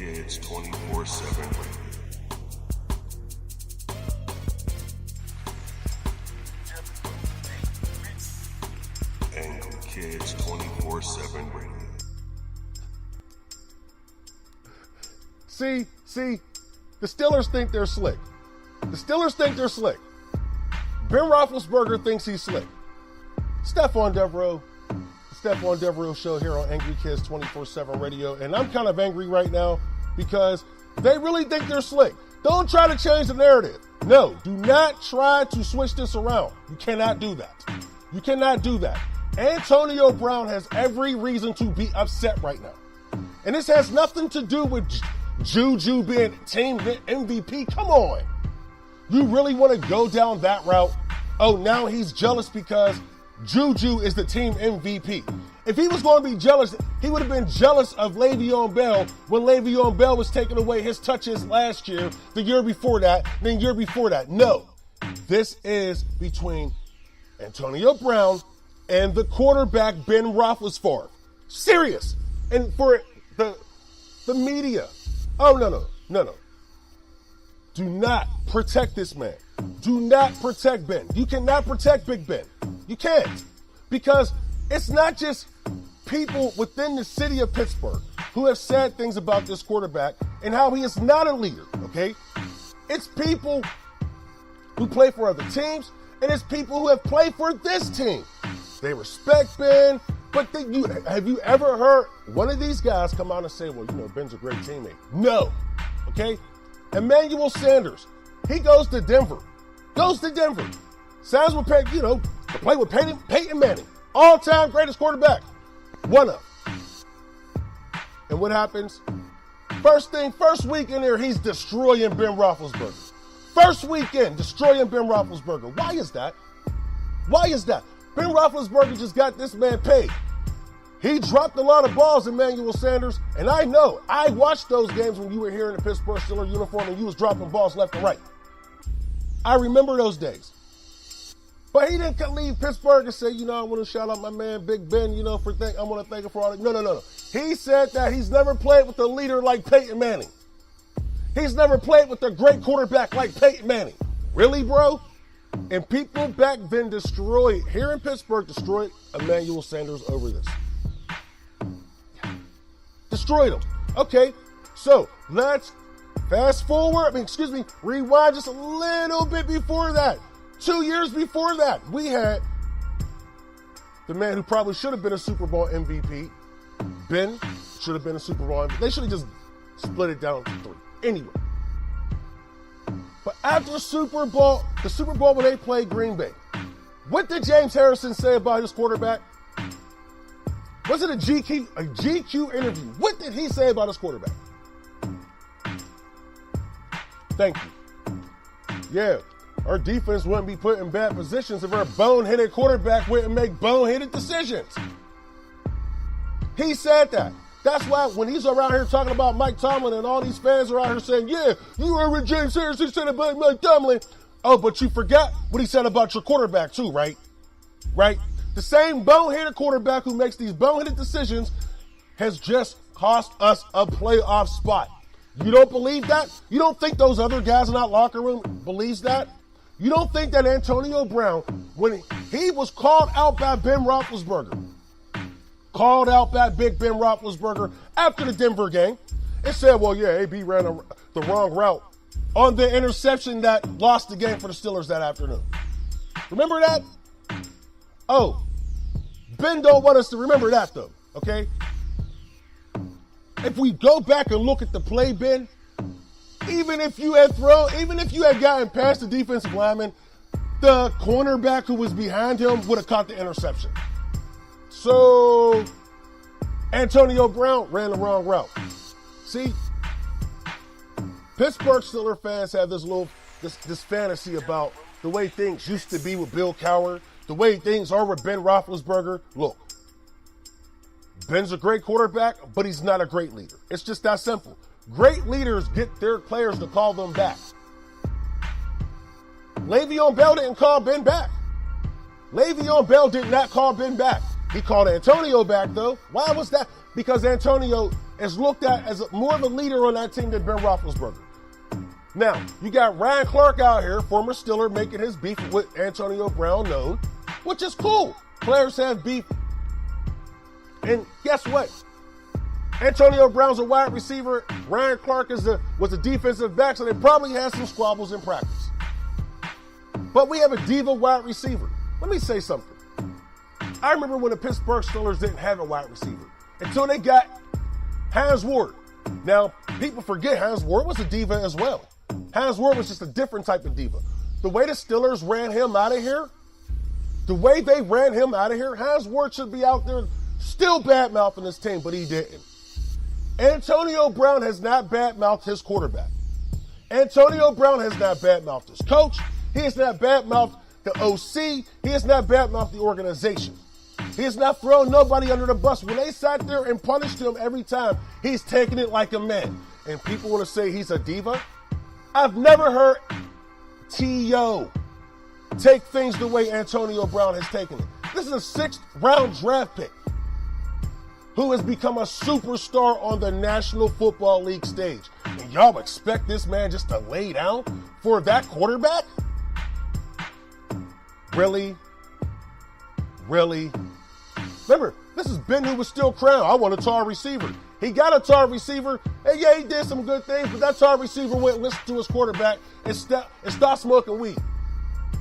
Kids 24/7 Radio. Angry Kids 24/7 Radio. See, the Steelers think they're slick. The Steelers think they're slick. Ben Roethlisberger thinks he's slick. Stephon Devereux, the Stephon Devereux show here on Angry Kids 24/7 Radio. And I'm kind of angry right now because they really think they're slick. Don't try to change the narrative. No, do not try to switch this around. You cannot do that. You cannot do that. Antonio Brown has every reason to be upset right now. And this has nothing to do with Juju being team MVP. Come on. You really want to go down that route? Oh, now he's jealous because Juju is the team MVP. If he was going to be jealous, he would have been jealous of Le'Veon Bell when Le'Veon Bell was taking away his touches last year, the year before that, the year before that. No, this is between Antonio Brown and the quarterback, Ben Roethlisberger. Serious. And for the media, oh, no. Do not protect this man. Do not protect Ben. You cannot protect Big Ben. You can't. Because it's not just people within the city of Pittsburgh who have said things about this quarterback and how he is not a leader, okay? It's people who play for other teams, and it's people who have played for this team. They respect Ben, but have you ever heard one of these guys come out and say, well, Ben's a great teammate? No, okay? Emmanuel Sanders, he goes to Denver. Sounds with to play with Peyton Manning, all-time greatest quarterback, one of. And what happens? First week in there, he's destroying Ben Roethlisberger. First weekend, destroying Ben Roethlisberger. Why is that? Ben Roethlisberger just got this man paid. He dropped a lot of balls, Emmanuel Sanders, and I know. I watched those games when you were here in the Pittsburgh Steelers uniform and you was dropping balls left and right. I remember those days. But he didn't leave Pittsburgh and say, I want to shout out my man Big Ben, I want to thank him for all that. No. He said that he's never played with a leader like Peyton Manning. He's never played with a great quarterback like Peyton Manning. Really, bro? And people back then here in Pittsburgh, destroyed Emmanuel Sanders over this. Destroyed him. Okay, so let's rewind just a little bit before that. 2 years before that, we had the man who probably should have been a Super Bowl MVP. Ben should have been a Super Bowl MVP. They should have just split it down to 3. Anyway. But after the Super Bowl when they played Green Bay, what did James Harrison say about his quarterback? Was it a GQ interview? What did he say about his quarterback? Thank you. Yeah, our defense wouldn't be put in bad positions if our boneheaded quarterback wouldn't make boneheaded decisions. He said that. That's why when he's around here talking about Mike Tomlin and all these fans are out here saying, yeah, you heard what James Harrison said about Mike Tomlin. Oh, but you forgot what he said about your quarterback too, right? Right? The same boneheaded quarterback who makes these boneheaded decisions has just cost us a playoff spot. You don't believe that? You don't think those other guys in that locker room believes that? You don't think that Antonio Brown, when he was called out by Ben Roethlisberger, called out by Big Ben Roethlisberger after the Denver game, and said, well, yeah, AB ran the wrong route on the interception that lost the game for the Steelers that afternoon. Remember that? Oh, Ben don't want us to remember that, though, okay? If we go back and look at the play, Ben, even if you had gotten past the defensive lineman, the cornerback who was behind him would have caught the interception. So, Antonio Brown ran the wrong route. See, Pittsburgh Steelers fans have this fantasy about the way things used to be with Bill Cowher, the way things are with Ben Roethlisberger. Look, Ben's a great quarterback, but he's not a great leader. It's just that simple. Great leaders get their players to call them back. Le'Veon Bell didn't call Ben back. Le'Veon Bell did not call Ben back. He called Antonio back, though. Why was that? because Antonio is looked at as more of a leader on that team than Ben Roethlisberger. Now, you got Ryan Clark out here, former Steeler, making his beef with Antonio Brown known, which is cool. Players have beef. And guess what? Antonio Brown's a wide receiver. Ryan Clark was a defensive back, so they probably had some squabbles in practice. But we have a diva wide receiver. Let me say something. I remember when the Pittsburgh Steelers didn't have a wide receiver until they got Hines Ward. Now, people forget Hines Ward was a diva as well. Hines Ward was just a different type of diva. The way the Steelers ran him out of here, Hines Ward should be out there still bad-mouthing his team, but he didn't. Antonio Brown has not bad-mouthed his quarterback. Antonio Brown has not bad-mouthed his coach. He has not bad-mouthed the OC. He has not bad-mouthed the organization. He has not thrown nobody under the bus. When they sat there and punished him every time, he's taking it like a man. And people want to say he's a diva. I've never heard T.O. take things the way Antonio Brown has taken it. This is a 6th-round draft pick who has become a superstar on the National Football League stage. And y'all expect this man just to lay down for that quarterback? Really? Really? Remember, this is Ben who was still crowned. I want a tall receiver. He got a tall receiver, and yeah, he did some good things, but that tall receiver went and listened to his quarterback and stopped smoking weed.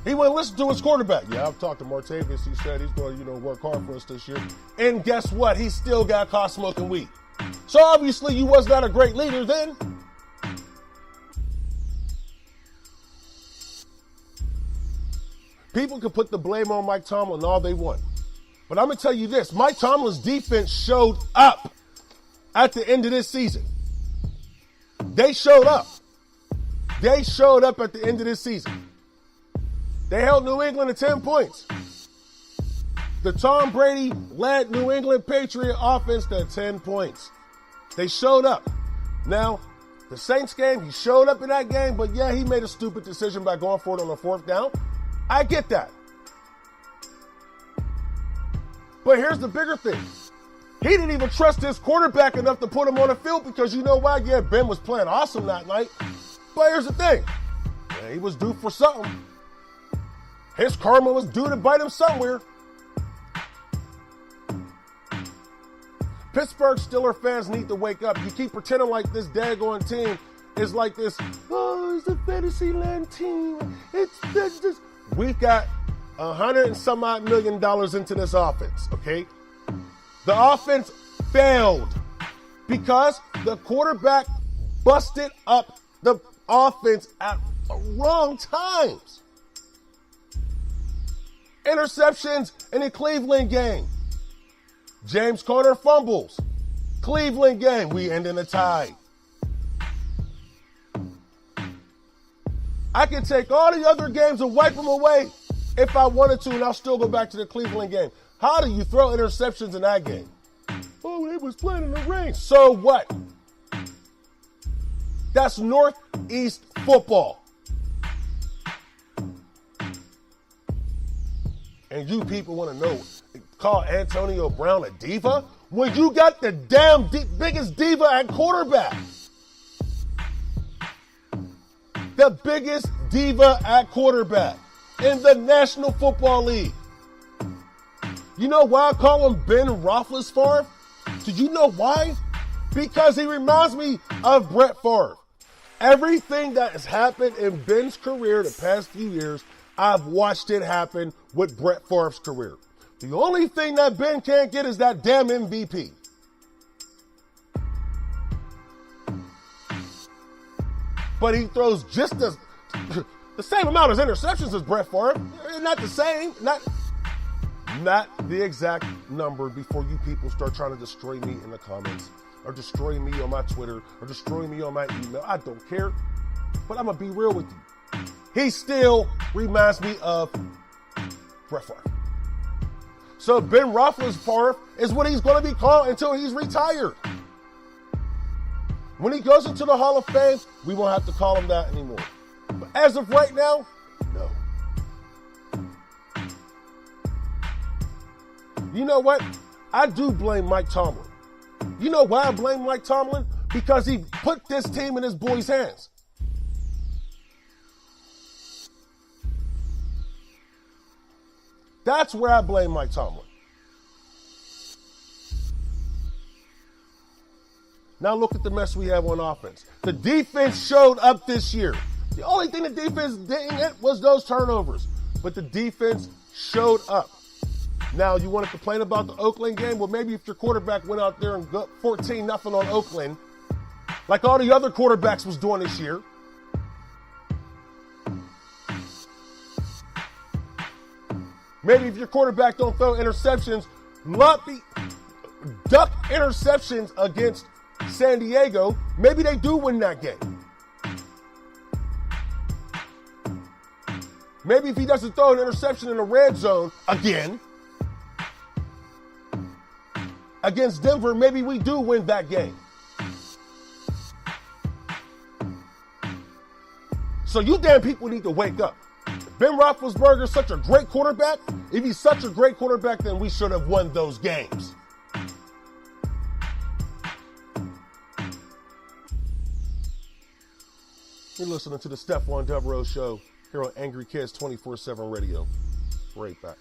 He went and listened to his quarterback. Yeah, I've talked to Martavis. He said he's going to, work hard for us this year. And guess what? He still got caught smoking weed. So obviously you was not a great leader then. People can put the blame on Mike Tomlin all they want. But I'm going to tell you this. Mike Tomlin's defense showed up at the end of this season. They showed up. They showed up at the end of this season. They held New England to 10 points. The Tom Brady led New England Patriot offense to 10 points. They showed up. Now, the Saints game, he showed up in that game, but yeah, he made a stupid decision by going for it on the 4th down. I get that. But here's the bigger thing. He didn't even trust his quarterback enough to put him on the field because you know why? Yeah, Ben was playing awesome that night. But here's the thing. Yeah, he was due for something. His karma was due to bite him somewhere. Pittsburgh Steelers fans need to wake up. You keep pretending like this daggone team is like this, it's a fantasy land team. It's this. We got $100 and some odd million into this offense, okay? The offense failed because the quarterback busted up the offense at the wrong times. Interceptions in the Cleveland game. James Conner fumbles. Cleveland game, we end in a tie. I can take all the other games and wipe them away if I wanted to, and I'll still go back to the Cleveland game. How do you throw interceptions in that game? Oh, they was playing in the rain. So what? That's Northeast football. And you people want to know, call Antonio Brown a diva? When you got the damn biggest diva at quarterback. The biggest diva at quarterback in the National Football League. You know why I call him Ben Roethlisberger? Do you know why? Because he reminds me of Brett Favre. Everything that has happened in Ben's career the past few years, I've watched it happen with Brett Favre's career. The only thing that Ben can't get is that damn MVP. But he throws just the same amount of interceptions as Brett Favre. Not the same. Not the exact number before you people start trying to destroy me in the comments or destroy me on my Twitter or destroy me on my email. I don't care. But I'm going to be real with you. He still reminds me of Brett Favre. So Ben Roethlisberger is what he's going to be called until he's retired. When he goes into the Hall of Fame, we won't have to call him that anymore. But as of right now, no. You know what? I do blame Mike Tomlin. You know why I blame Mike Tomlin? Because he put this team in his boys' hands. That's where I blame Mike Tomlin. Now look at the mess we have on offense. The defense showed up this year. The only thing the defense didn't get was those turnovers. But the defense showed up. Now, you want to complain about the Oakland game? Well, maybe if your quarterback went out there and got 14-0 on Oakland, like all the other quarterbacks was doing this year. Maybe if your quarterback don't throw interceptions, duck interceptions against San Diego, maybe they do win that game. Maybe if he doesn't throw an interception in the red zone again against Denver, maybe we do win that game. So you damn people need to wake up. If Ben Roethlisberger is such a great quarterback, if he's such a great quarterback, then we should have won those games. You're listening to the Stephon Devereux Show here on Angry Kids 24/7 Radio. Right back.